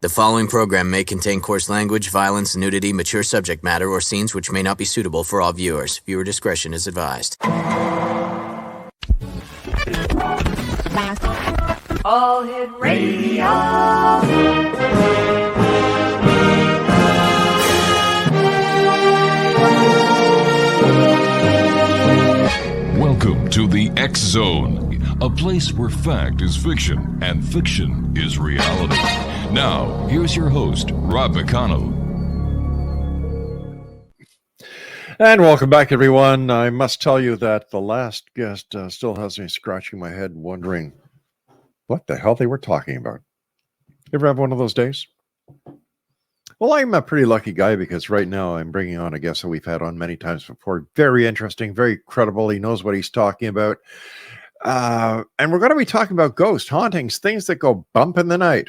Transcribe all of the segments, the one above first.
The following program may contain coarse language, violence, nudity, mature subject matter, or scenes which may not be suitable for all viewers. Viewer discretion is advised. All Hit Radio. Welcome to the X Zone, a place where fact is fiction and fiction is reality. Now, here's your host, Rob McConnell. And welcome back, everyone. I must tell you that the last guest still has me scratching my head wondering what the hell they were talking about. You ever have one of those days? Well, I'm a pretty lucky guy because right now I'm bringing on a guest that we've had on many times before. Very interesting, very credible. He knows what he's talking about. And we're going to be talking about ghost hauntings, things that go bump in the night.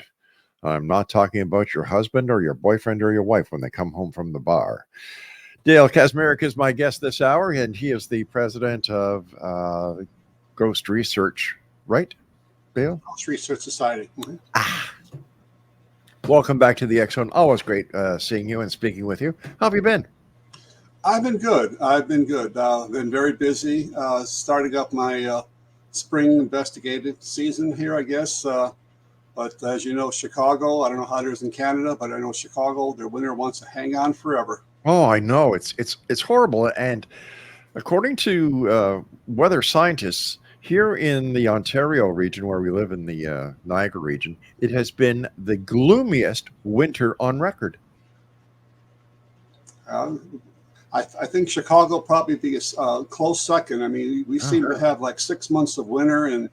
I'm not talking about your husband or your boyfriend or your wife when they come home from the bar. Dale KACZMAREK is my guest this hour, and he is the president of Ghost Research, right, Dale? Ghost Research Society. Mm-hmm. Welcome back to the X Zone. Always great seeing you and speaking with you. How have you been? I've been good. I've been very busy, starting up my spring investigative season here, I guess. But as you know, Chicago, I don't know how it is in Canada, but I know Chicago, their winter wants to hang on forever. Oh, I know. It's horrible. And according to weather scientists, here in the Ontario region where we live in the Niagara region, it has been the gloomiest winter on record. I think Chicago probably be a close second. I mean, we seem to have like 6 months of winter and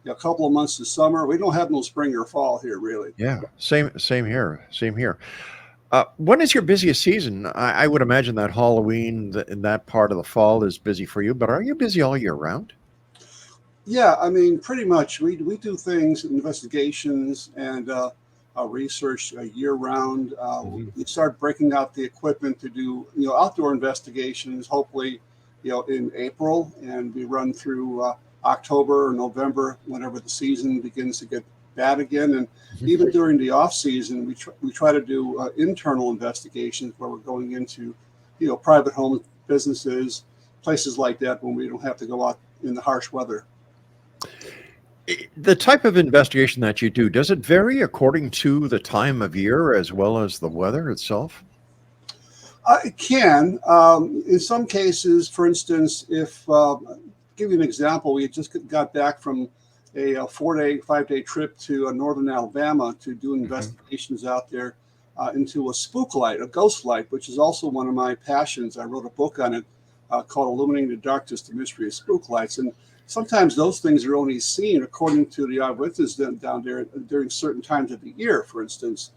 a couple of months of summer. We don't have no spring or fall here, really. Yeah, same here. When is your busiest season? I would imagine that Halloween in that part of the fall is busy for you, but are you busy all year round? Yeah, I mean, pretty much. We do things, investigations, and research year round. We start breaking out the equipment to do outdoor investigations. Hopefully, in April, and we run through October or November, whenever the season begins to get bad again. And even during the off season, we try to do internal investigations where we're going into private home businesses, places like that, when we don't have to go out in the harsh weather. The type of investigation that you do, does it vary according to the time of year as well as the weather itself? It can. In some cases, for instance, if give you an example, we just got back from a 5-day trip to northern Alabama to do investigations out there into a spook light, a ghost light, which is also one of my passions. I wrote a book on it called Illuminating the Darkness, The Mystery of Spook Lights. And sometimes those things are only seen, according to the eyewitnesses down there, during certain times of the year. For instance,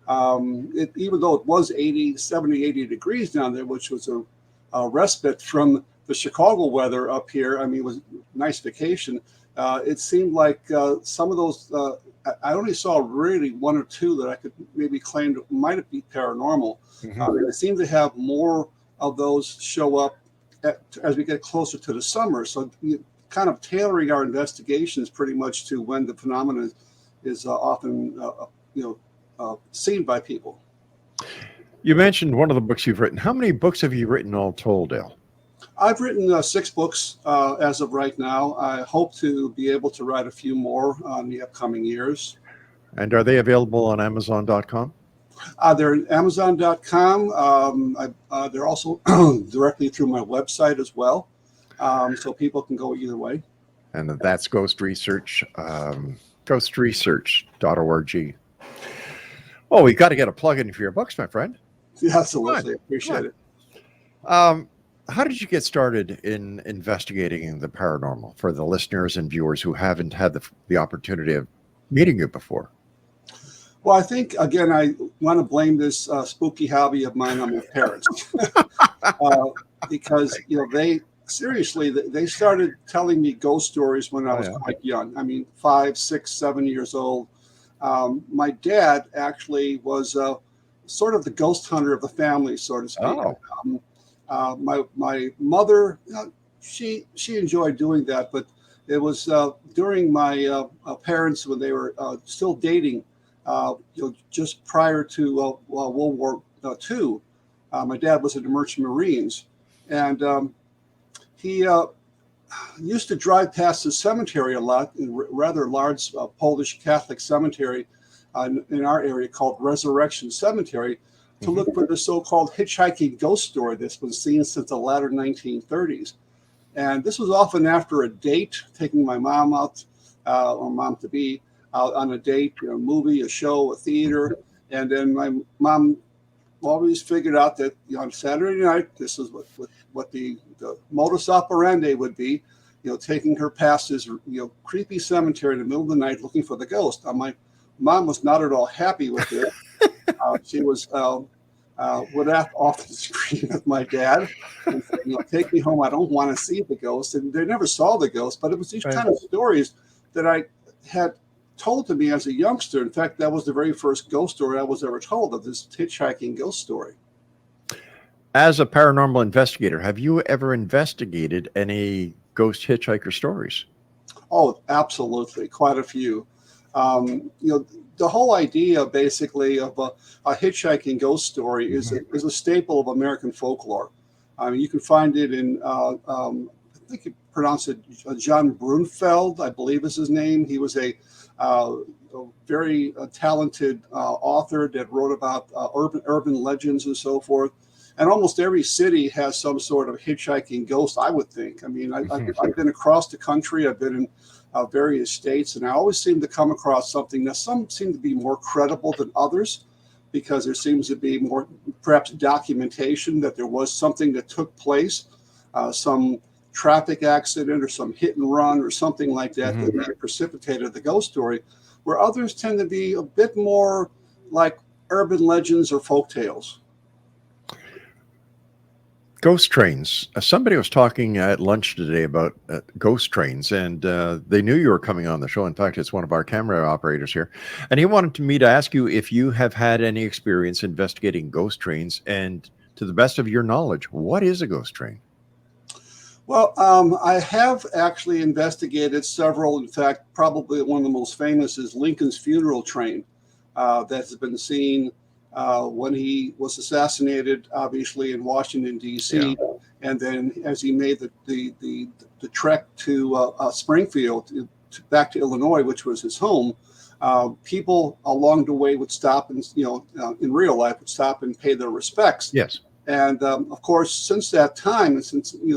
even though it was 70, 80 degrees down there, which was a respite from the Chicago weather up here, I mean, it was a nice vacation. It seemed like some of those, I only saw really one or two that I could maybe claim might be paranormal. And it seemed to have more of those show up as we get closer to the summer. So kind of tailoring our investigations pretty much to when the phenomenon is often seen by people. You mentioned one of the books you've written. How many books have you written all told, Dale? I've written 6 books as of right now. I hope to be able to write a few more in the upcoming years. And are they available on Amazon.com? They're at Amazon.com. They're also directly through my website as well. So people can go either way. And that's Ghost Research, ghostresearch.org. Oh, we got to get a plug-in for your books, my friend. Yeah, absolutely. Appreciate it. How did you get started in investigating the paranormal for the listeners and viewers who haven't had the opportunity of meeting you before? Well, I think, again, I want to blame this spooky hobby of mine on my parents. Because, they started telling me ghost stories when I was quite young. I mean, 5, 6, 7 years old. My dad actually was sort of the ghost hunter of the family, so to speak. My mother, she enjoyed doing that, but it was during my parents, when they were still dating, just prior to World War II. My dad was in the Merchant Marines, and he used to drive past the cemetery a lot, a rather large Polish Catholic cemetery in our area called Resurrection Cemetery, to look for the so-called hitchhiking ghost story that's been seen since the latter 1930s. And this was often after a date, taking my mom out, or mom-to-be, out on a date, a movie, a show, a theater. And then my mom always figured out that on Saturday night, this is what the modus operandi would be, taking her past this creepy cemetery in the middle of the night looking for the ghost. My mom was not at all happy with it. She was would often scream at my dad and say, take me home. I don't want to see the ghost. And they never saw the ghost, but it was these kind of stories that I had told to me as a youngster. In fact, that was the very first ghost story I was ever told, of this hitchhiking ghost story. As a paranormal investigator, have you ever investigated any ghost hitchhiker stories? Oh, absolutely. Quite a few. The whole idea basically of a hitchhiking ghost story is a staple of American folklore. I mean, you can find it in, I think you pronounce it John Brunfeld, I believe is his name. He was a very talented author that wrote about urban legends and so forth. And almost every city has some sort of hitchhiking ghost, I would think. I mean, I've been across the country. I've been in various states, and I always seem to come across something that some seem to be more credible than others, because there seems to be more, perhaps, documentation that there was something that took place, some traffic accident or some hit and run or something like that that precipitated the ghost story, where others tend to be a bit more like urban legends or folk tales. Ghost trains. Somebody was talking at lunch today about ghost trains, and they knew you were coming on the show. In fact, it's one of our camera operators here. And he wanted me to ask you if you have had any experience investigating ghost trains, and to the best of your knowledge, what is a ghost train? Well, I have actually investigated several. In fact, probably one of the most famous is Lincoln's funeral train that has been seen when he was assassinated, obviously in Washington, D.C., and then as he made the trek to Springfield, back to Illinois, which was his home, people along the way would stop and, in real life, would stop and pay their respects. Yes. And of course, since that time, and since the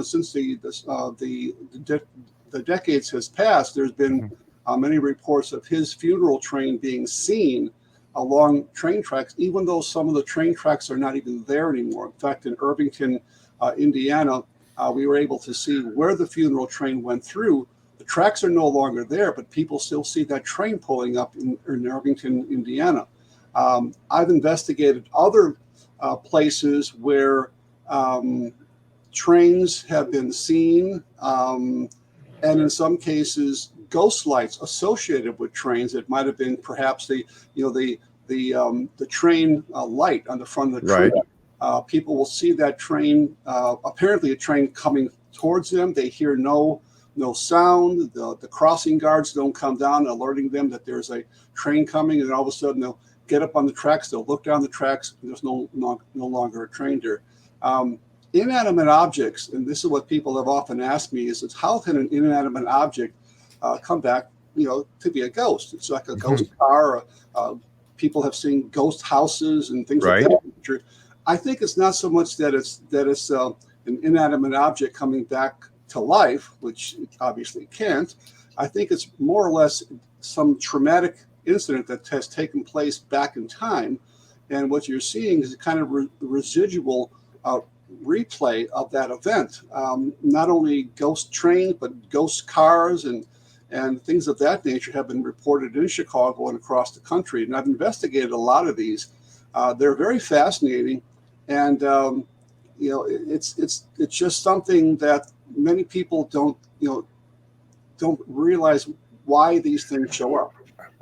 decades has passed, there's been many reports of his funeral train being seen along train tracks, even though some of the train tracks are not even there anymore. In fact, in Irvington, Indiana, we were able to see where the funeral train went through. The tracks are no longer there, but people still see that train pulling up in Irvington, Indiana. I've investigated other places where trains have been seen, and in some cases, ghost lights associated with trains. It might have been perhaps the train light on the front of the train. Right. People will see that train, apparently a train coming towards them. They hear no sound. The crossing guards don't come down, alerting them that there's a train coming, and all of a sudden they'll get up on the tracks. They'll look down the tracks, and there's no longer a train there. Inanimate objects, and this is what people have often asked me, is how can an inanimate object come back, to be a ghost? It's like a ghost car. People have seen ghost houses and things like that. Nature. I think it's not so much that it's an inanimate object coming back to life, which it obviously can't. I think it's more or less some traumatic incident that has taken place back in time, and what you're seeing is a kind of residual replay of that event. Not only ghost trains, but ghost cars and things of that nature have been reported in Chicago and across the country. And I've investigated a lot of these. They're very fascinating, and it's just something that many people don't realize why these things show up.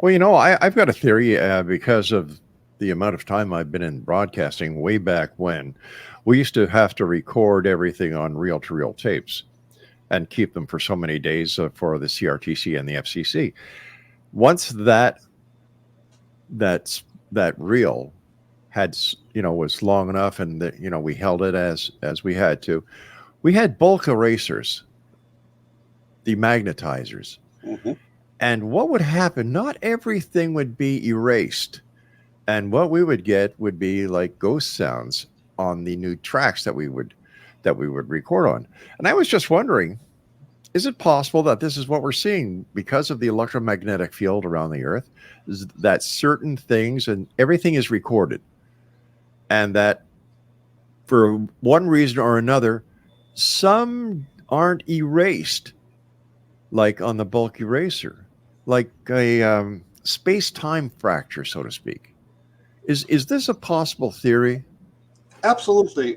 Well, I've got a theory because of the amount of time I've been in broadcasting. Way back when, we used to have to record everything on reel-to-reel tapes and keep them for so many days for the CRTC and the FCC. Once that that reel was long enough, and that we held it as we had to. We had bulk erasers, demagnetizers, and what would happen? Not everything would be erased, and what we would get would be like ghost sounds on the new tracks that we would record on. And I was just wondering, is it possible that this is what we're seeing because of the electromagnetic field around the Earth? Is that certain things and everything is recorded, and that for one reason or another, some aren't erased, like on the bulk eraser, like a space-time fracture, so to speak. Is this a possible theory? Absolutely.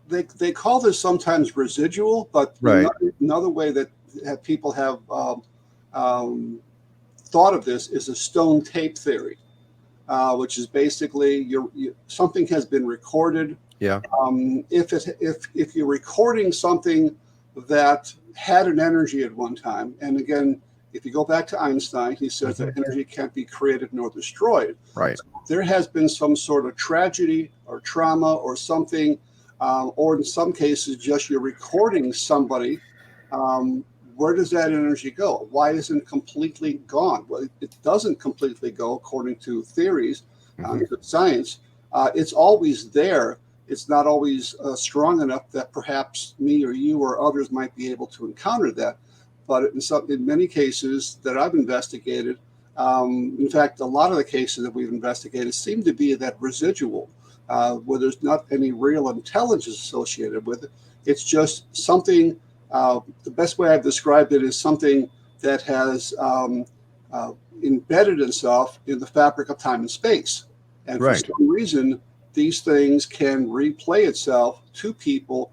They call this sometimes residual, but right. Another way that people have thought of this is a stone tape theory, which is basically something has been recorded. Yeah. If you're recording something that had an energy at one time, and again, if you go back to Einstein, he says that energy can't be created nor destroyed. Right. So there has been some sort of tragedy or trauma or something, or in some cases, just you're recording somebody. Where does that energy go? Why isn't it completely gone? Well, it doesn't completely go according to theories, science. It's always there. It's not always strong enough that perhaps me or you or others might be able to encounter that. But in many cases that I've investigated, in fact, a lot of the cases that we've investigated seem to be that residual, where there's not any real intelligence associated with it. It's just something, the best way I've described it is something that has embedded itself in the fabric of time and space. And for some reason, these things can replay itself to people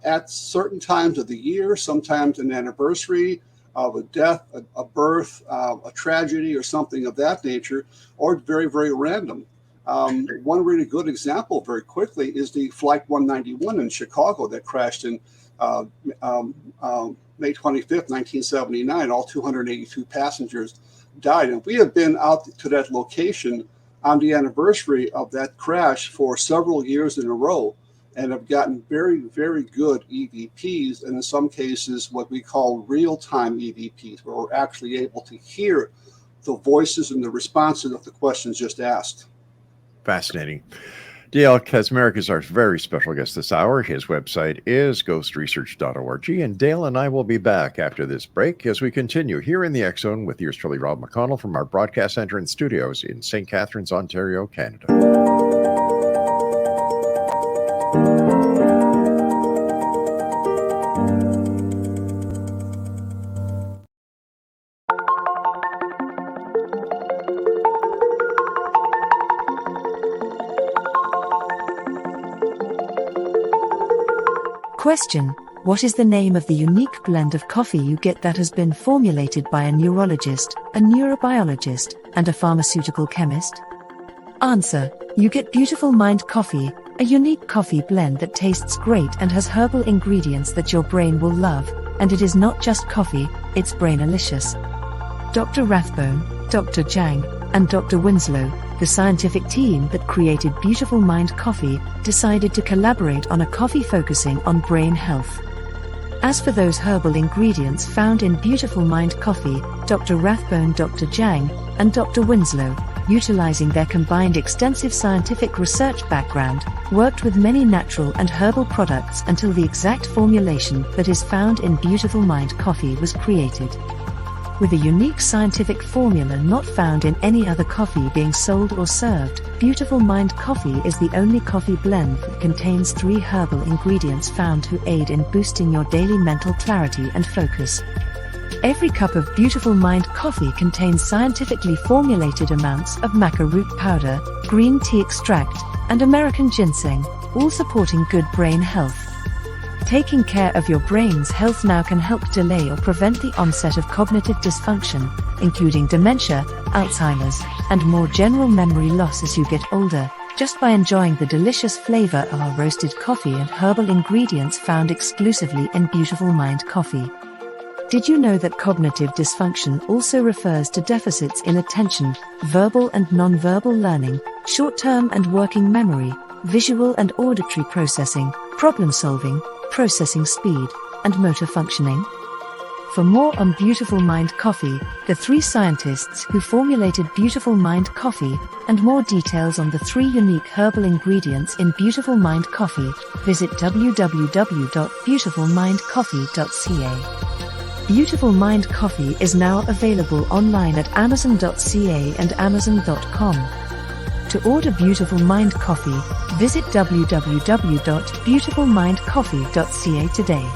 at certain times of the year, sometimes an anniversary of a death, a birth, a tragedy, or something of that nature, or very, very random. One really good example, very quickly, is the Flight 191 in Chicago that crashed in May 25th, 1979. All 282 passengers died. And we have been out to that location on the anniversary of that crash for several years in a row, and have gotten very, very good EVPs, and in some cases what we call real-time EVPs, where we're actually able to hear the voices and the responses of the questions just asked. Fascinating. Dale KACZMAREK is our very special guest this hour. His website is ghostresearch.org, and Dale and I will be back after this break as we continue here in the X Zone with yours truly, Rob McConnell, from our broadcast center and studios in St. Catharines, Ontario, Canada. Question: what is the name of the unique blend of coffee you get that has been formulated by a neurologist, a neurobiologist, and a pharmaceutical chemist? Answer: you get Beautiful Mind Coffee, a unique coffee blend that tastes great and has herbal ingredients that your brain will love, and it is not just coffee, it's brainalicious. Dr. Rathbone, Dr. Jang, and Dr. Winslow, the scientific team that created Beautiful Mind Coffee, decided to collaborate on a coffee focusing on brain health. As for those herbal ingredients found in Beautiful Mind Coffee, Dr. Rathbone, Dr. Jang, and Dr. Winslow, utilizing their combined extensive scientific research background, worked with many natural and herbal products until the exact formulation that is found in Beautiful Mind Coffee was created. With a unique scientific formula not found in any other coffee being sold or served, Beautiful Mind Coffee is the only coffee blend that contains 3 herbal ingredients found to aid in boosting your daily mental clarity and focus. Every cup of Beautiful Mind Coffee contains scientifically formulated amounts of maca root powder, green tea extract, and American ginseng, all supporting good brain health. Taking care of your brain's health now can help delay or prevent the onset of cognitive dysfunction, including dementia, Alzheimer's, and more general memory loss as you get older, just by enjoying the delicious flavor of our roasted coffee and herbal ingredients found exclusively in Beautiful Mind Coffee. Did you know that cognitive dysfunction also refers to deficits in attention, verbal and nonverbal learning, short-term and working memory, visual and auditory processing, problem-solving, processing speed, and motor functioning? For more on Beautiful Mind Coffee, the 3 scientists who formulated Beautiful Mind Coffee, and more details on the 3 unique herbal ingredients in Beautiful Mind Coffee, visit www.beautifulmindcoffee.ca. Beautiful Mind Coffee is now available online at amazon.ca and amazon.com. To order Beautiful Mind Coffee, visit www.beautifulmindcoffee.ca today.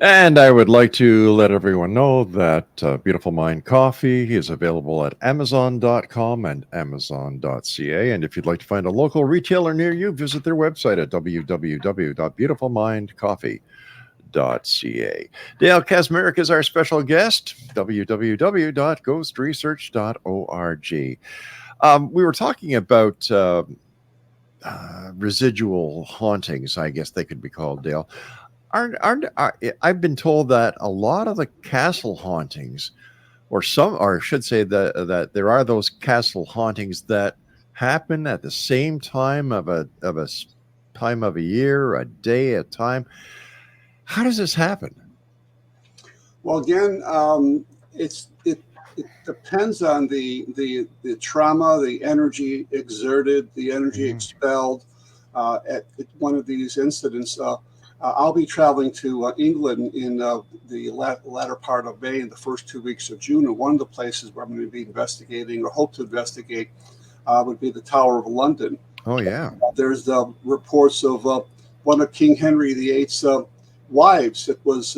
And I would like to let everyone know that Beautiful Mind Coffee is available at Amazon.com and Amazon.ca. And if you'd like to find a local retailer near you, visit their website at www.beautifulmindcoffee.ca. Dale KACZMAREK is our special guest, www.ghostresearch.org. We were talking about residual hauntings, I guess they could be called, Dale. I've been told that a lot of the castle hauntings, or I should say that there are those castle hauntings that happen at the same time of a time of a year, a day, a time. How does this happen? Well, again, it depends on the trauma, the energy exerted, the energy expelled at one of these incidents. I'll be traveling to England in the latter part of May and the first 2 weeks of June. And one of the places where I'm going to be investigating or hope to investigate would be the Tower of London. Oh, yeah. There's reports of one of King Henry VIII's wives that was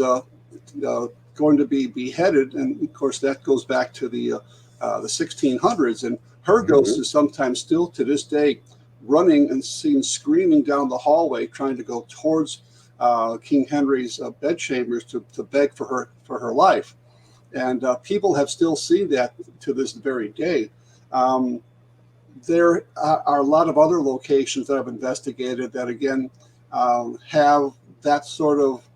going to be beheaded. And of course, that goes back to the 1600s. And her ghost is sometimes still to this day running and seen screaming down the hallway, trying to go towards King Henry's bedchambers to beg for her life. And people have still seen that to this very day. There are a lot of other locations that I've investigated that, again, have that sort of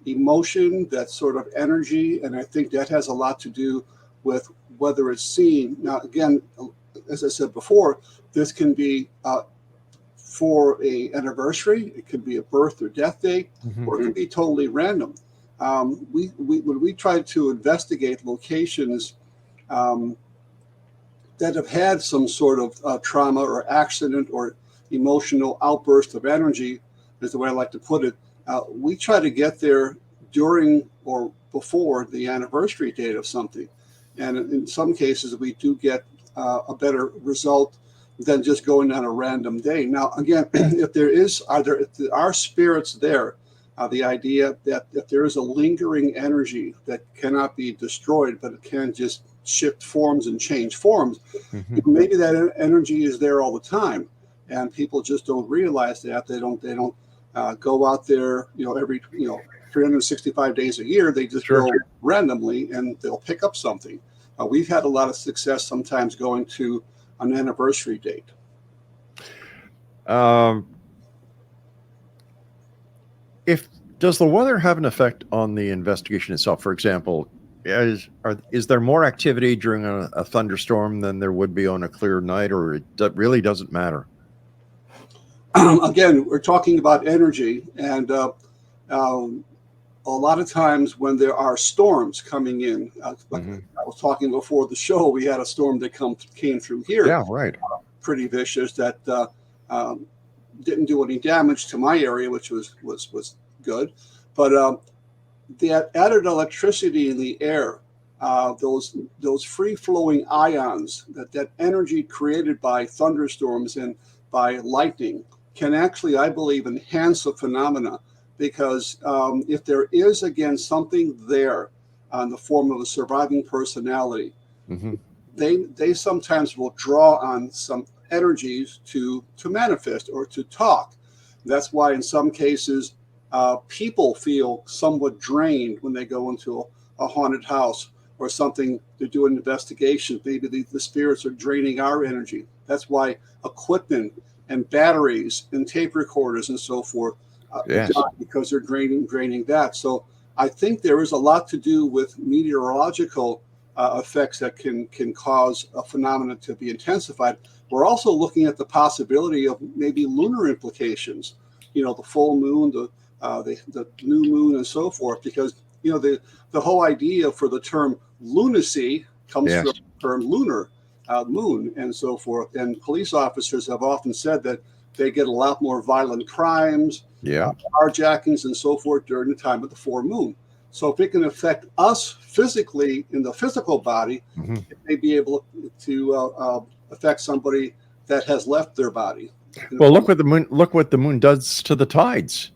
emotion, that sort of energy. And I think that has a lot to do with whether it's seen. Now, again, as I said before, this can be for an anniversary, it could be a birth or death date, or it could be totally random. When we try to investigate locations that have had some sort of trauma or accident or emotional outburst of energy, is the way I like to put it, we try to get there during or before the anniversary date of something. And in some cases, we do get a better result than just going on a random day. Now, again, if there are spirits there, the idea that if there is a lingering energy that cannot be destroyed, but it can just shift forms and change forms, maybe that energy is there all the time, and people just don't realize that. They don't go out there, every 365 days a year. They just go randomly, and they'll pick up something. We've had a lot of success sometimes going to an anniversary date. Does the weather have an effect on the investigation itself? For example, is there more activity during a thunderstorm than there would be on a clear night, or it really doesn't matter? Again, we're talking about energy, and a lot of times when there are storms coming in, like I was talking before the show, we had a storm that came through here. Yeah, right. Pretty vicious that didn't do any damage to my area, which was good. But the added electricity in the air those free flowing ions, that energy created by thunderstorms and by lightning, can actually, I believe, enhance a phenomena, because if there is, again, something there in the form of a surviving personality, Mm-hmm. they sometimes will draw on some energies to manifest or to talk. That's why in some cases people feel somewhat drained when they go into a haunted house or something. They're doing investigations. Maybe the spirits are draining our energy. That's why equipment and batteries and tape recorders and so forth, Yes. because they're draining that. So I think there is a lot to do with meteorological effects that can cause a phenomenon to be intensified. We're also looking at the possibility of maybe lunar implications, the full moon, the new moon, and so forth, because the whole idea for the term lunacy comes Yes. from the term lunar, moon, and so forth. And police officers have often said that they get a lot more violent crimes, Yeah. carjackings, and so forth during the time of the full moon. So if it can affect us physically in the physical body, Mm-hmm. it may be able to affect somebody that has left their body. Well, look what the moon does to the tides.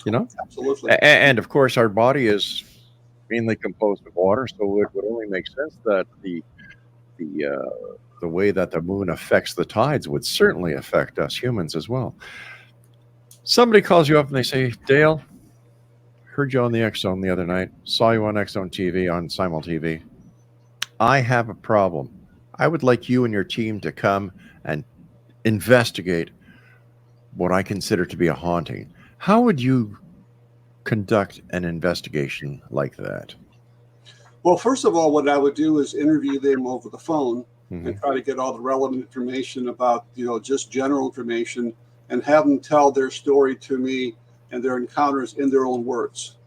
Absolutely. And of course, our body is mainly composed of water, so it would only make sense that the way that the moon affects the tides would certainly affect us humans as well. Somebody calls you up and they say, Dale, heard you on the X Zone the other night, saw you on X Zone TV, on Simul TV. I have a problem. I would like you and your team to come and investigate what I consider to be a haunting. How would you conduct an investigation like that? Well, first of all, what I would do is interview them over the phone Mm-hmm. and try to get all the relevant information about, just general information, and have them tell their story to me and their encounters in their own words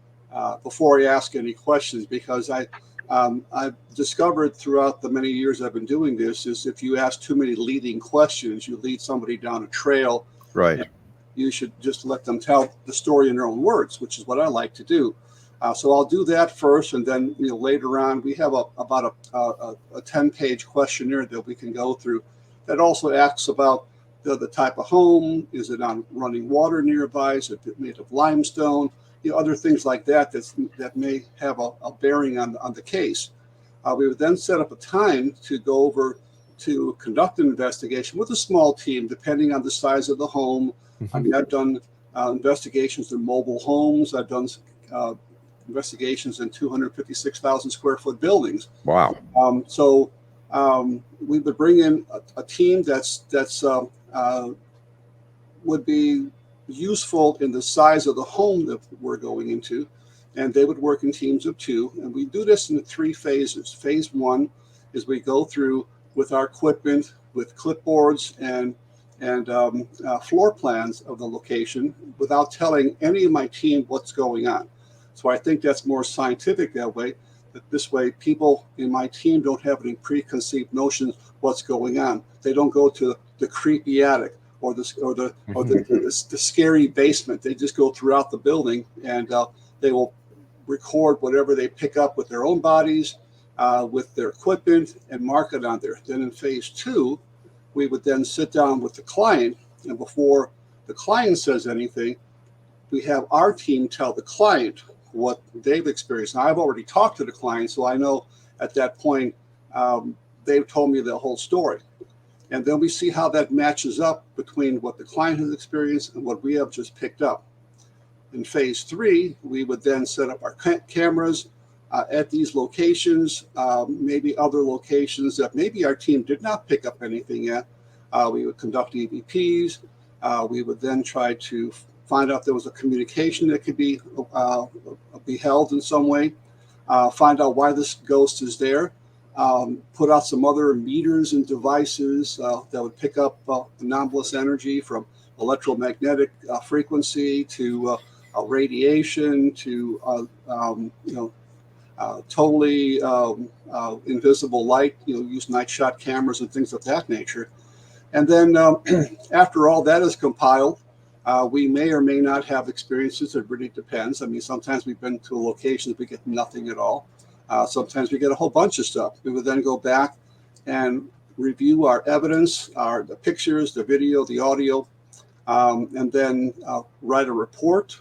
before I ask any questions. Because I've discovered throughout the many years I've been doing this is if you ask too many leading questions, you lead somebody down a trail. Right. You should just let them tell the story in their own words, which is what I like to do. So I'll do that first, and then later on we have about a 10-page questionnaire that we can go through that also asks about the type of home. Is it on running water nearby? Is it made of limestone? Other things like that that may have a bearing on the case. We would then set up a time to go over to conduct an investigation with a small team, depending on the size of the home. Mm-hmm. I mean, I've done investigations in mobile homes. I've done investigations in 256,000 square foot buildings. Wow. So we would bring in a team that's would be useful in the size of the home that we're going into, and they would work in teams of 2. And we do this in 3 phases. Phase 1 is we go through with our equipment, with clipboards and floor plans of the location, without telling any of my team what's going on. So I think that's more scientific that way. That this way, people in my team don't have any preconceived notions what's going on. They don't go to the creepy attic or the scary basement. They just go throughout the building, and they will record whatever they pick up with their own bodies, with their equipment, and mark it on there. Then in phase 2, we would then sit down with the client, and before the client says anything, we have our team tell the client what they've experienced. Now, I've already talked to the client, so I know at that point they've told me the whole story. And then we see how that matches up between what the client has experienced and what we have just picked up. In phase 3, we would then set up our cameras at these locations, maybe other locations that maybe our team did not pick up anything at. We would conduct EVPs. We would then try to find out if there was a communication that could be held in some way, find out why this ghost is there, put out some other meters and devices that would pick up anomalous energy from electromagnetic frequency to radiation to totally invisible light, use night shot cameras and things of that nature. And then after all that is compiled, we may or may not have experiences. It really depends. I mean, sometimes we've been to a location that we get nothing at all. Sometimes we get a whole bunch of stuff. We would then go back and review our evidence, the pictures, the video, the audio, and then write a report,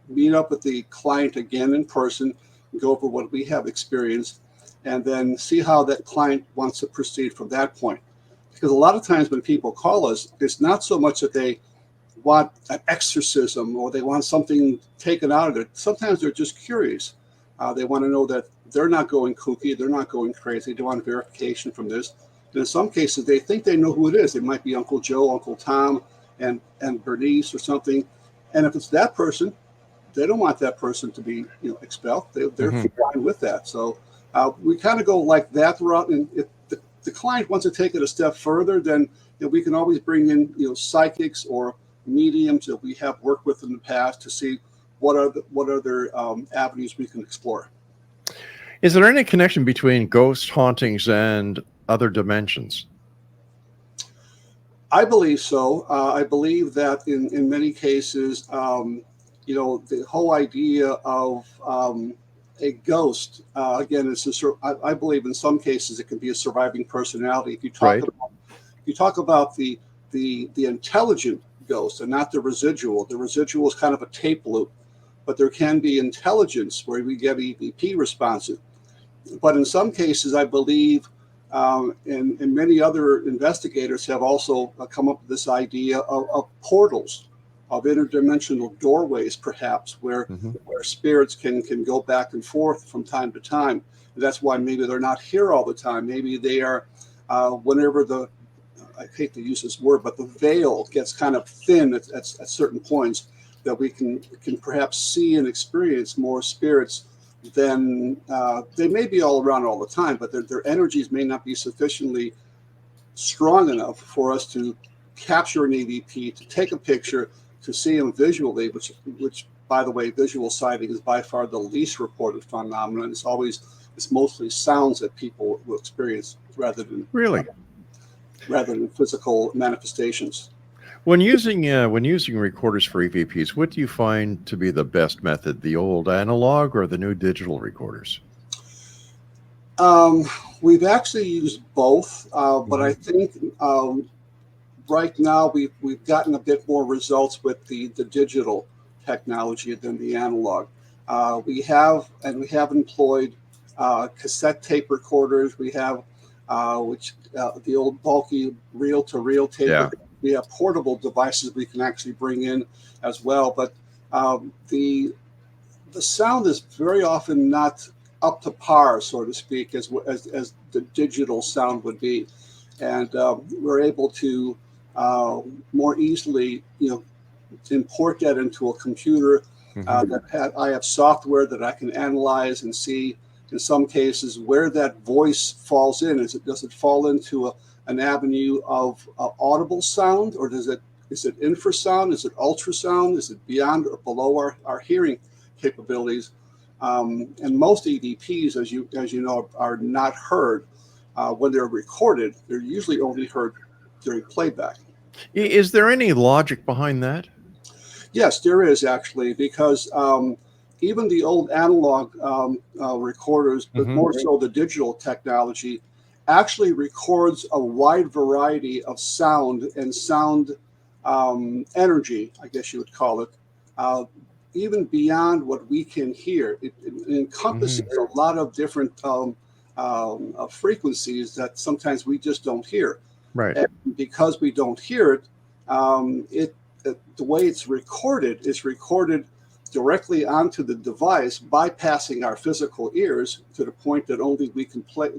meet up with the client again in person, go over what we have experienced, and then see how that client wants to proceed from that point. Because a lot of times when people call us, it's not so much that they want an exorcism or they want something taken out of it. Sometimes they're just curious. They want to know that they're not going kooky, they're not going crazy. They want verification from this. And in some cases, they think they know who it is. It might be Uncle Joe, Uncle Tom, and Bernice or something. And if it's that person, they don't want that person to be expelled. They're fine with that. So we kind of go like that route. And if the client wants to take it a step further, then we can always bring in psychics or mediums that we have worked with in the past to see what other avenues we can explore. Is there any connection between ghost hauntings and other dimensions? I believe so. I believe that in many cases, the whole idea of a ghost, again, I believe in some cases it can be a surviving personality. If you talk about the intelligent ghost and not the residual. The residual is kind of a tape loop, but there can be intelligence where we get EVP responses. But in some cases, I believe, and many other investigators have also come up with this idea of portals, of interdimensional doorways, perhaps, where spirits can go back and forth from time to time. And that's why maybe they're not here all the time. Maybe they are, whenever I hate to use this word, but the veil gets kind of thin at certain points, that we can perhaps see and experience more spirits than they may be all around all the time, but their energies may not be sufficiently strong enough for us to capture an EVP, to take a picture, to see them visually, which by the way, visual sighting is by far the least reported phenomenon. It's mostly sounds that people will experience rather than physical manifestations. When using recorders for EVPs, what do you find to be the best method, the old analog or the new digital recorders? We've actually used both, but I think right now we've gotten a bit more results with the digital technology than the analog. We have employed cassette tape recorders. We have the old bulky reel-to-reel tape. Yeah. We have portable devices we can actually bring in as well, but the sound is very often not up to par, so to speak, as the digital sound would be, and we're able to more easily, import that into a computer. I have software that I can analyze and see in some cases where that voice falls in. Does it fall into an avenue of audible sound, or is it infrasound? Is it ultrasound? Is it beyond or below our hearing capabilities? And most EVPs, as you know, are not heard when they're recorded. They're usually only heard during playback. Is there any logic behind that? Yes, there is actually, because even the old analog recorders, but more so the digital technology, actually records a wide variety of sound and sound energy, I guess you would call it, even beyond what we can hear. It encompasses a lot of different frequencies that sometimes we just don't hear. Right. And because we don't hear it, the way it's recorded is recorded directly onto the device, bypassing our physical ears to the point that only we can play.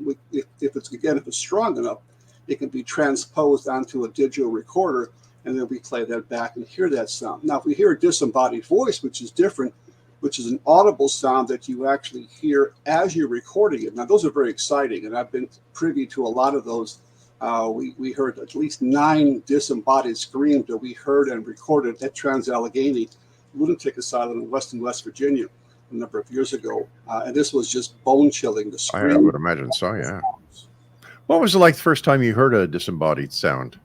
If it's strong enough, it can be transposed onto a digital recorder, and then we play that back and hear that sound. Now, if we hear a disembodied voice, which is different, which is an audible sound that you actually hear as you're recording it. Now, those are very exciting, and I've been privy to a lot of those. We heard at least 9 disembodied screams that we heard and recorded at Trans-Allegheny Lunatic Asylum in West Virginia a number of years ago. And this was just bone-chilling. The scream. I would imagine so, yeah. What was it like the first time you heard a disembodied sound?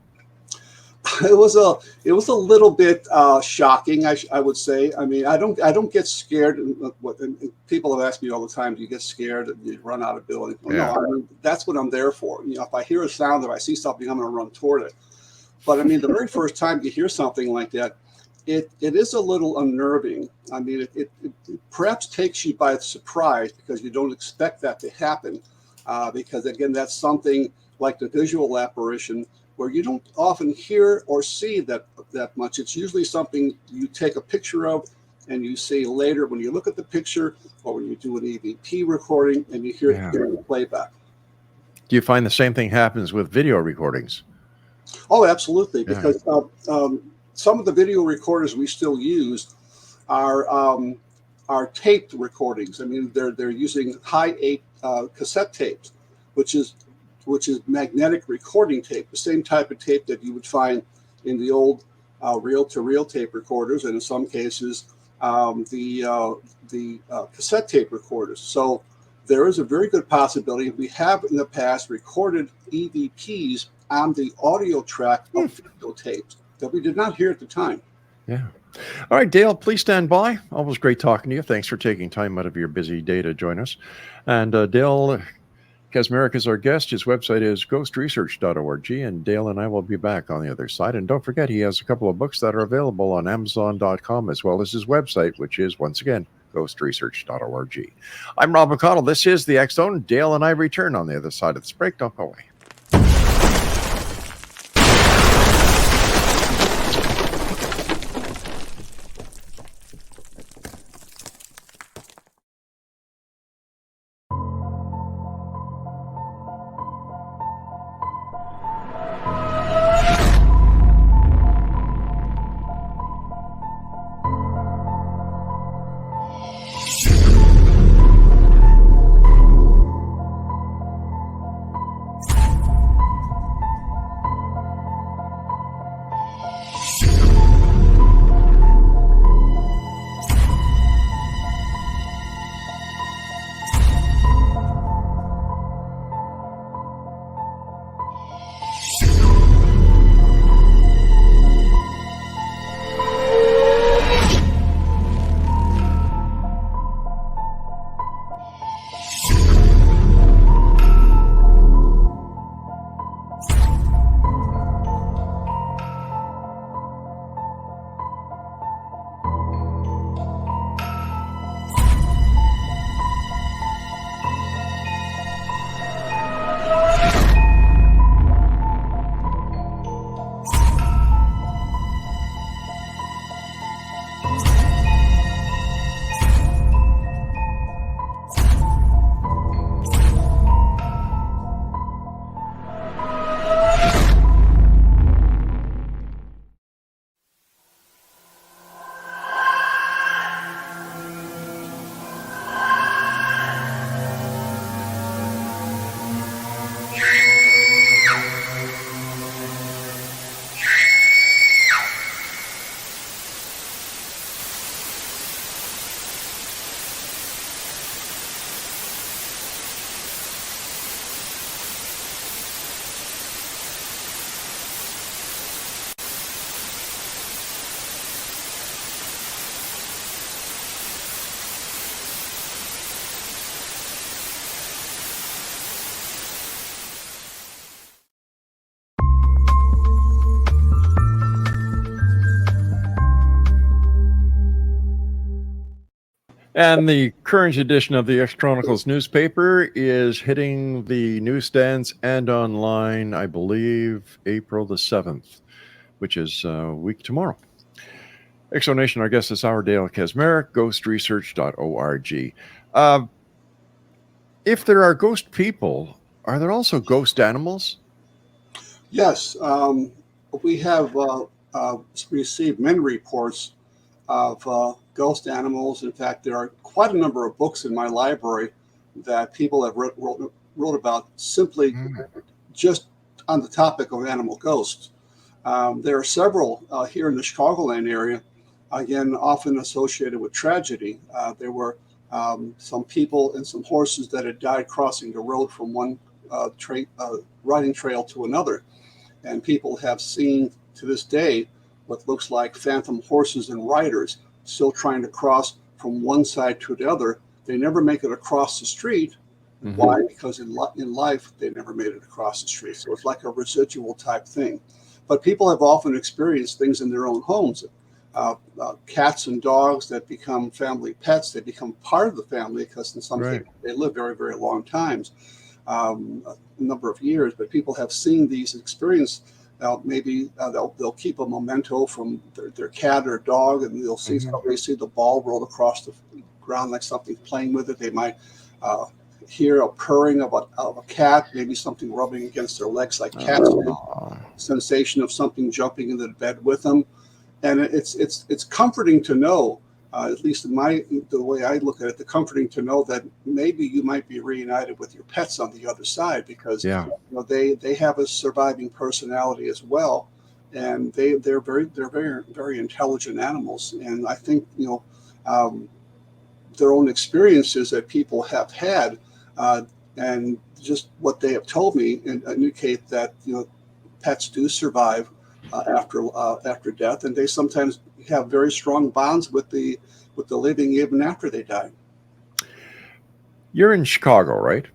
it was a little bit shocking. I would say. I mean, I don't get scared. And people have asked me all the time, do you get scared that you run out of building? Well, Yeah. no, I mean, that's what I'm there for. You know, if I hear a sound, if I see something, I'm going to run toward it. But I mean, the very first time you hear something like that, it is a little unnerving. I mean, it perhaps takes you by surprise because you don't expect that to happen. Because again, that's something like the visual apparition where you don't often hear or see that much. It's usually something you take a picture of and you see later when you look at the picture or when you do an EVP recording and you hear it during the playback. Do you find the same thing happens with video recordings? Oh, absolutely. Because some of the video recorders we still use are taped recordings. I mean, they're using high 8 cassette tapes, which is magnetic recording tape, the same type of tape that you would find in the old reel-to-reel tape recorders, and in some cases the cassette tape recorders. So there is a very good possibility we have in the past recorded EVPs on the audio track of video tapes that we did not hear at the time. Yeah. All right, Dale, please stand by. Always great talking to you. Thanks for taking time out of your busy day to join us. And Dale KACZMAREK is our guest. His website is ghostresearch.org, and Dale and I will be back on the other side. And don't forget, he has a couple of books that are available on Amazon.com, as well as his website, which is, once again, ghostresearch.org. I'm Rob McConnell. This is the X Zone. Dale and I return on the other side of this break. Don't go away. And the current edition of the X Chronicles newspaper is hitting the newsstands and online, I believe, April the 7th, which is a week tomorrow. Exonation, our guest this hour, Dale KACZMAREK, ghostresearch.org. If there are ghost people, are there also ghost animals? Yes. We have received many reports of ghost animals. In fact, there are quite a number of books in my library that people have wrote about simply just on the topic of animal ghosts. There are several here in the Chicagoland area, again, often associated with tragedy. There were some people and some horses that had died crossing the road from one riding trail to another. And people have seen to this day what looks like phantom horses and riders still trying to cross from one side to the other. They never make it across the street. Why? Because in life, they never made it across the street. So it's like a residual type thing. But people have often experienced things in their own homes. Cats and dogs that become family pets, they become part of the family because in some cases they live very, very long times, a number of years. But people have seen these experiences. Maybe they'll keep a memento from their cat or dog, and they'll see they see the ball roll across the ground like something's playing with it. They might hear a purring of a cat, maybe something rubbing against their legs like cats do. Sensation of something jumping into the bed with them, and it's comforting to know, at least in the way I look at it, the comforting to know that maybe you might be reunited with your pets on the other side because they have a surviving personality as well, and they're very intelligent animals, and I think their own experiences that people have had, and just what they have told me indicate that pets do survive after death, and they sometimes have very strong bonds with the living even after they die. You're in Chicago, right?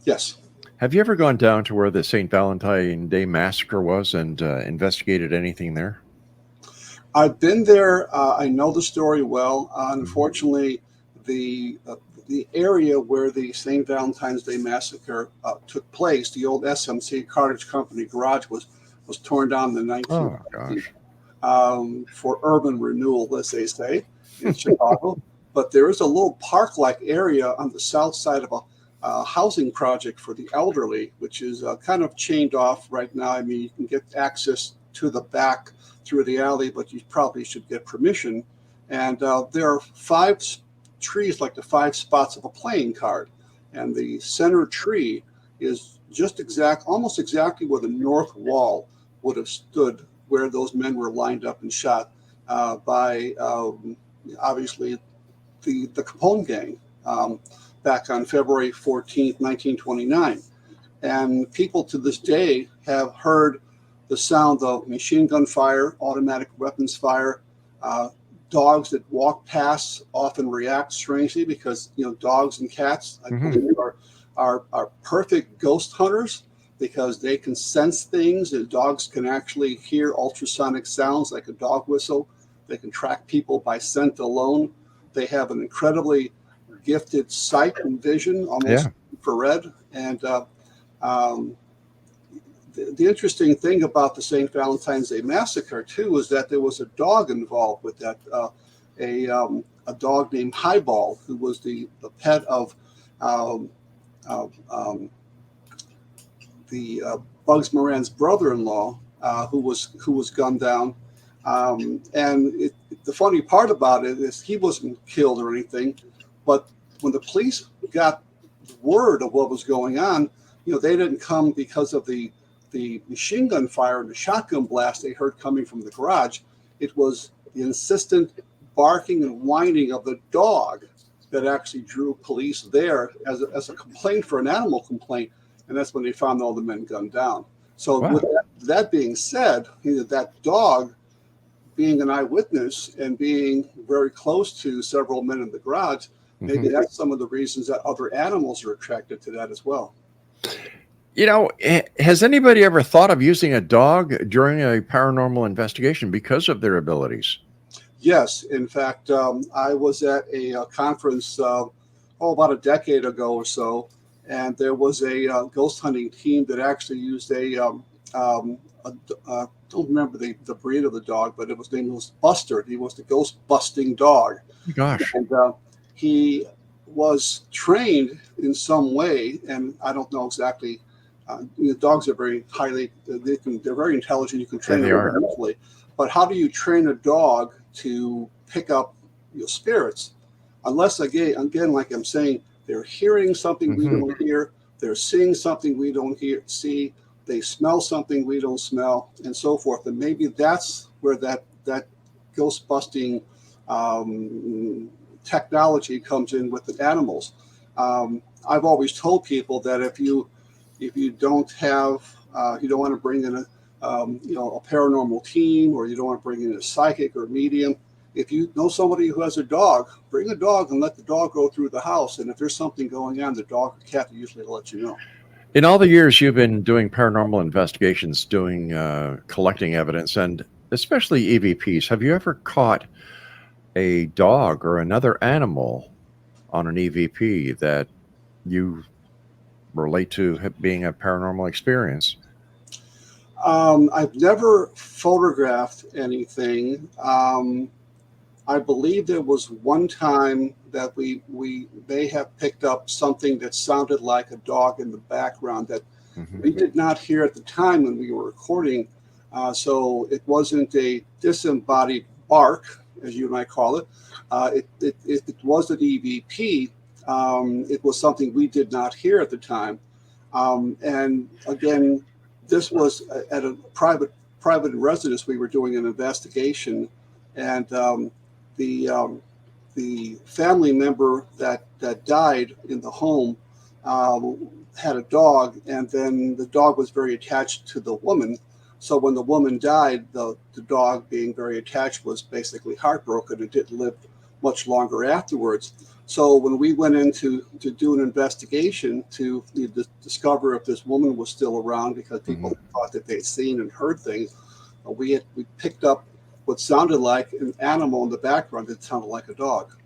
Yes. Have you ever gone down to where the St. Valentine Day Massacre was and investigated anything there? I've been there. I know the story well. Unfortunately, the area where the St. Valentine's Day Massacre took place, the old SMC Cartage Company garage was torn down in the 1950s for urban renewal, as they say, in Chicago. But there is a little park-like area on the south side of a housing project for the elderly, which is kind of chained off right now. I mean, you can get access to the back through the alley, but you probably should get permission. And there are 5 trees, like the 5 spots of a playing card. And the center tree is almost exactly where the north wall would have stood, where those men were lined up and shot by obviously the Capone gang back on February 14th, 1929. And people to this day have heard the sound of machine gun fire, automatic weapons fire. Dogs that walk past often react strangely because dogs and cats, I believe, are perfect ghost hunters because they can sense things. And dogs can actually hear ultrasonic sounds like a dog whistle. They can track people by scent alone. They have an incredibly gifted sight and vision, almost infrared. And the interesting thing about the St. Valentine's Day Massacre, too, is that there was a dog involved with that, a dog named Highball, who was the pet of Bugs Moran's brother-in-law, who was gunned down. The funny part about it is he wasn't killed or anything, but when the police got word of what was going on, they didn't come because of the machine gun fire and the shotgun blast they heard coming from the garage. It was the insistent barking and whining of the dog that actually drew police there as a complaint for an animal complaint. And that's when they found all the men gunned down. So with that being said, that dog being an eyewitness and being very close to several men in the garage, maybe that's some of the reasons that other animals are attracted to that as well. Has anybody ever thought of using a dog during a paranormal investigation because of their abilities? Yes. In fact, I was at a conference about a decade ago or so, and there was a ghost hunting team that actually used I don't remember the breed of the dog, but his name was Buster. He was the ghost busting dog. Gosh. And he was trained in some way, and I don't know exactly. Dogs are very they're very intelligent. You can train them very easily. But how do you train a dog to pick up your spirits? Unless, again, like I'm saying, they're hearing something we don't hear. They're seeing something we don't see. They smell something we don't smell, and so forth. And maybe that's where that ghost busting technology comes in with the animals. I've always told people that if you don't have you don't want to bring in a paranormal team, or you don't want to bring in a psychic or medium. If you know somebody who has a dog, bring a dog and let the dog go through the house. And if there's something going on, the dog or cat usually let you know. In all the years you've been doing paranormal investigations, collecting evidence, and especially EVPs, have you ever caught a dog or another animal on an EVP that you relate to being a paranormal experience? I've never photographed anything. I believe there was one time that we may have picked up something that sounded like a dog in the background that we did not hear at the time when we were recording. So it wasn't a disembodied bark, as you might call it. It was an EVP. It was something we did not hear at the time. And again, this was at a private residence. We were doing an investigation, and the family member that died in the home had a dog, and then the dog was very attached to the woman. So when the woman died, the dog, being very attached, was basically heartbroken and didn't live much longer afterwards. So when we went in to do an investigation to discover if this woman was still around, because people thought that they'd seen and heard things, we picked up what sounded like an animal in the background that sounded like a dog.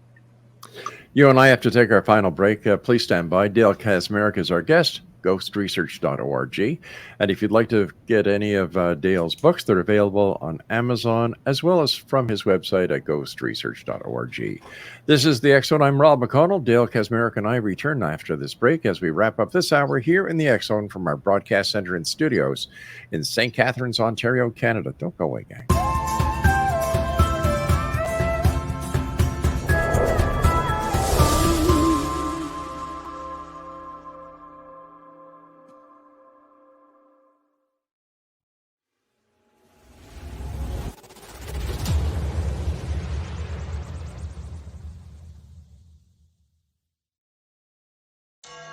You and I have to take our final break. Please stand by. Dale KACZMAREK is our guest, ghostresearch.org. And if you'd like to get any of Dale's books, they're available on Amazon, as well as from his website at ghostresearch.org. This is the X Zone. I'm Rob McConnell. Dale KACZMAREK and I return after this break as we wrap up this hour here in the X Zone from our broadcast center and studios in St. Catharines, Ontario, Canada. Don't go away, gang.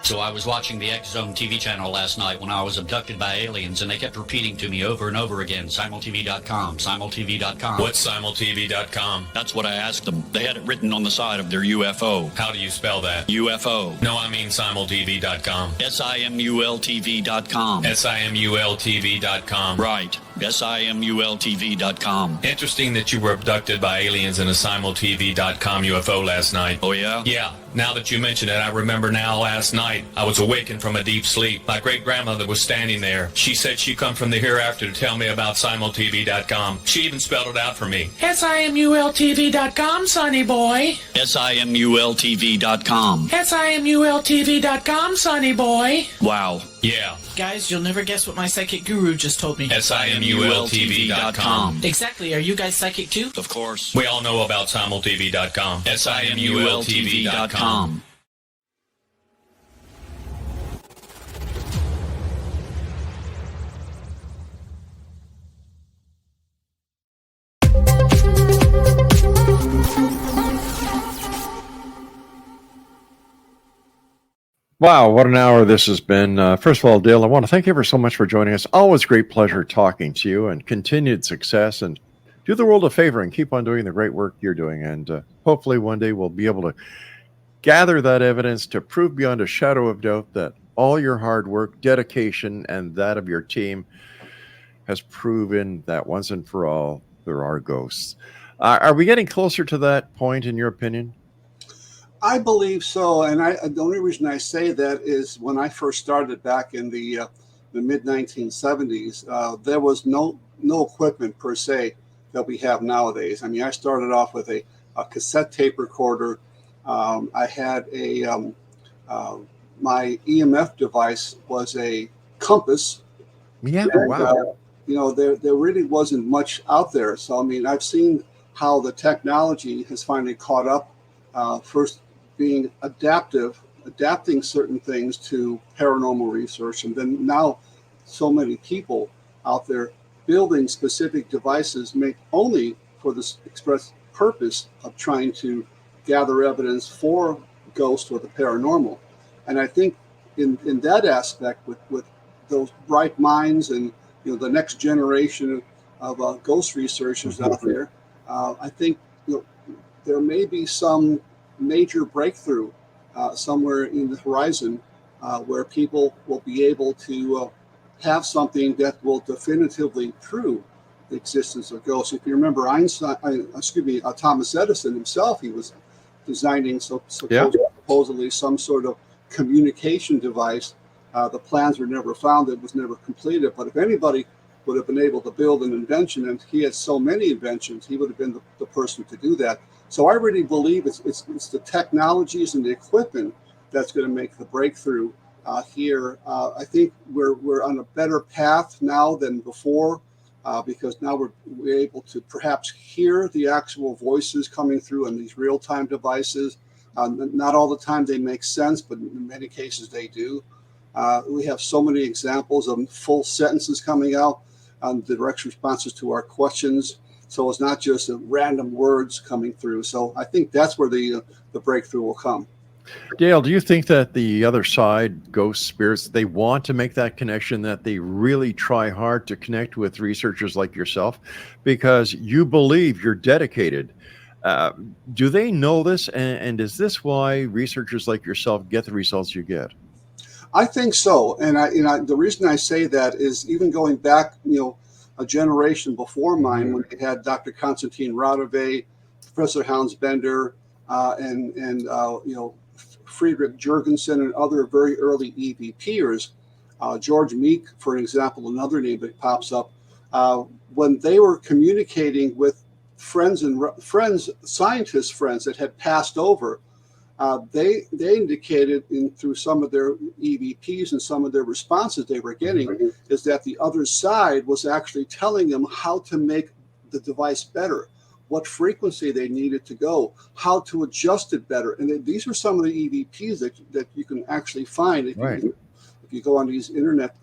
So I was watching the X Zone TV channel last night when I was abducted by aliens, and they kept repeating to me over and over again, simultv.com, simultv.com. What's simultv.com? That's what I asked them. They had it written on the side of their UFO. How do you spell that? UFO. No, I mean simultv.com. simultv.com. simultv.com. Right. simultv.com. Interesting that you were abducted by aliens in a simultv.com UFO last night. Oh, yeah? Yeah. Now that you mention it, I remember now last night I was awakened from a deep sleep. My great-grandmother was standing there. She said she'd come from the hereafter to tell me about simultv.com. She even spelled it out for me. simultv.com, sonny boy. simultv.com. simultv.com, sonny boy. Wow. Yeah. Guys, you'll never guess what my psychic guru just told me. simultv.com. Exactly. Are you guys psychic too? Of course. We all know about simultv.com. simultv.com. Wow, what an hour this has been. First of all, Dale, I want to thank you ever so much for joining us. Always great pleasure talking to you, and continued success. And do the world a favor and keep on doing the great work you're doing. And hopefully one day we'll be able to gather that evidence to prove beyond a shadow of doubt that all your hard work, dedication, and that of your team has proven that once and for all, there are ghosts. Are we getting closer to that point, in your opinion? I believe so, and the only reason I say that is when I first started back in the mid-1970s, there was no equipment per se that we have nowadays. I mean, I started off with a cassette tape recorder. I had my EMF device was a compass. Yeah, and, wow. There really wasn't much out there. So, I mean, I've seen how the technology has finally caught up. First being adapting certain things to paranormal research, and then now so many people out there building specific devices made only for this express purpose of trying to gather evidence for ghosts or the paranormal. And I think in that aspect, with those bright minds and the next generation of ghost researchers out there. I think there may be some major breakthrough somewhere in the horizon where people will be able to have something that will definitively prove the existence of ghosts. If you remember Thomas Edison himself, he was designing supposedly some sort of communication device. The plans were never found; it was never completed. But if anybody would have been able to build an invention, and he had so many inventions, he would have been the person to do that. So I really believe it's the technologies and the equipment that's going to make the breakthrough here. I think we're on a better path now than before because now we're able to perhaps hear the actual voices coming through on these real-time devices. Not all the time they make sense, but in many cases they do. We have so many examples of full sentences coming out on the direct responses to our questions. So it's not just random words coming through. So I think that's where the breakthrough will come. Dale, do you think that the other side, ghost spirits, they want to make that connection, that they really try hard to connect with researchers like yourself because you believe you're dedicated? Do they know this? And is this why researchers like yourself get the results you get? I think so. And the reason I say that is even going back, a generation before mine when they had Dr. Konstantin Radovay, Professor Hans Bender, and Friedrich Jurgensen and other very early EVPers, George Meek, for example, another name that pops up, when they were communicating with scientist friends that had passed over, they indicated through some of their EVPs and some of their responses they were getting is that the other side was actually telling them how to make the device better, what frequency they needed to go, how to adjust it better. And these are some of the EVPs that you can actually find if you go on these internet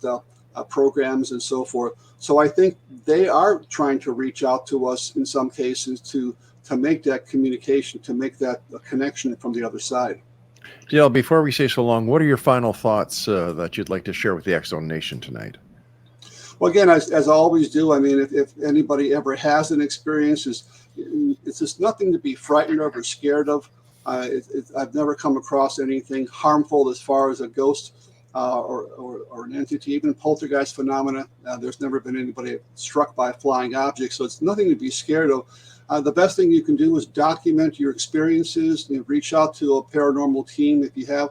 programs and so forth. So I think they are trying to reach out to us in some cases to make that communication, to make that connection from the other side. Dale, before we say so long, what are your final thoughts that you'd like to share with the X-Zone Nation tonight? Well, again, as I always do, I mean, if anybody ever has an experience, it's just nothing to be frightened of or scared of. I've never come across anything harmful as far as a ghost or an entity, even poltergeist phenomena. There's never been anybody struck by a flying object, so it's nothing to be scared of. The best thing you can do is document your experiences. Reach out to a paranormal team if you have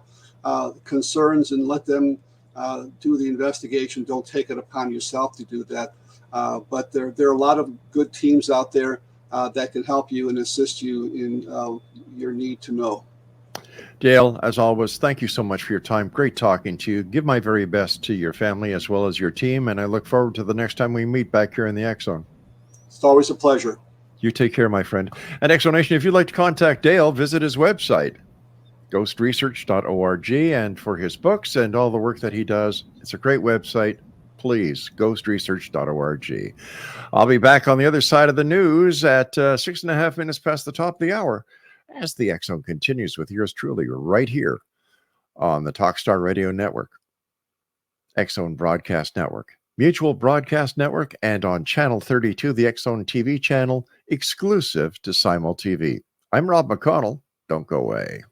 concerns and let them do the investigation. Don't take it upon yourself to do that. But there are a lot of good teams out there that can help you and assist you in your need to know. Dale, as always, thank you so much for your time. Great talking to you. Give my very best to your family as well as your team, and I look forward to the next time we meet back here in the X-Zone. It's always a pleasure. You take care, my friend. And X-Zone Nation, if you'd like to contact Dale, visit his website, ghostresearch.org, and for his books and all the work that he does, it's a great website. Please, ghostresearch.org. I'll be back on the other side of the news at 6.5 minutes past the top of the hour as the X-Zone continues with yours truly right here on the Talkstar Radio Network, X-Zone Broadcast Network, Mutual Broadcast Network, and on Channel 32, the X-Zone TV channel, exclusive to Simul TV. I'm Rob McConnell. Don't go away.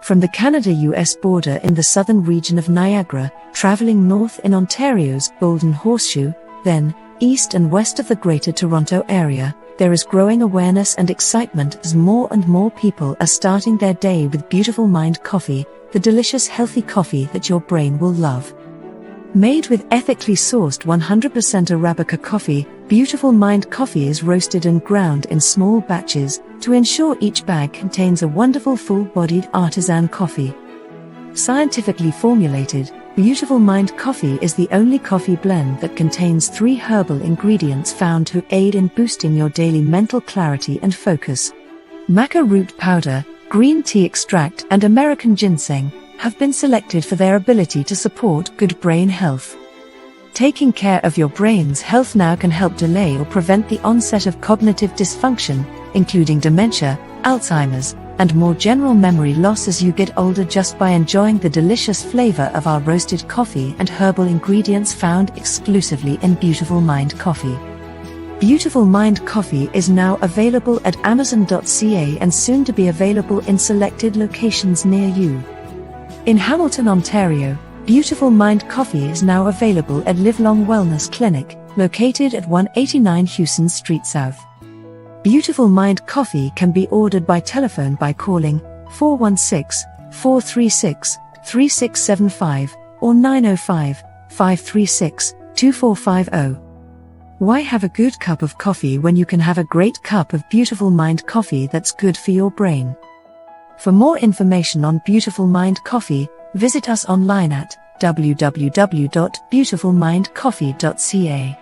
From the Canada-US border in the southern region of Niagara, traveling north in Ontario's Golden Horseshoe, then east and west of the Greater Toronto Area, there is growing awareness and excitement as more and more people are starting their day with Beautiful Mind coffee, the delicious healthy coffee that your brain will love. Made with ethically sourced 100% Arabica coffee, Beautiful Mind coffee is roasted and ground in small batches to ensure each bag contains a wonderful full-bodied artisan coffee. Scientifically formulated, Beautiful Mind coffee is the only coffee blend that contains 3 herbal ingredients found to aid in boosting your daily mental clarity and focus. Maca root powder, green tea extract, and American ginseng have been selected for their ability to support good brain health. Taking care of your brain's health now can help delay or prevent the onset of cognitive dysfunction, including dementia, Alzheimer's, and more general memory loss as you get older, just by enjoying the delicious flavor of our roasted coffee and herbal ingredients found exclusively in Beautiful Mind Coffee. Beautiful Mind Coffee is now available at Amazon.ca and soon to be available in selected locations near you. In Hamilton, Ontario, Beautiful Mind Coffee is now available at Livelong Wellness Clinic, located at 189 Hewson Street South. Beautiful Mind Coffee can be ordered by telephone by calling 416-436-3675 or 905-536-2450. Why have a good cup of coffee when you can have a great cup of Beautiful Mind Coffee that's good for your brain? For more information on Beautiful Mind Coffee, visit us online at www.beautifulmindcoffee.ca.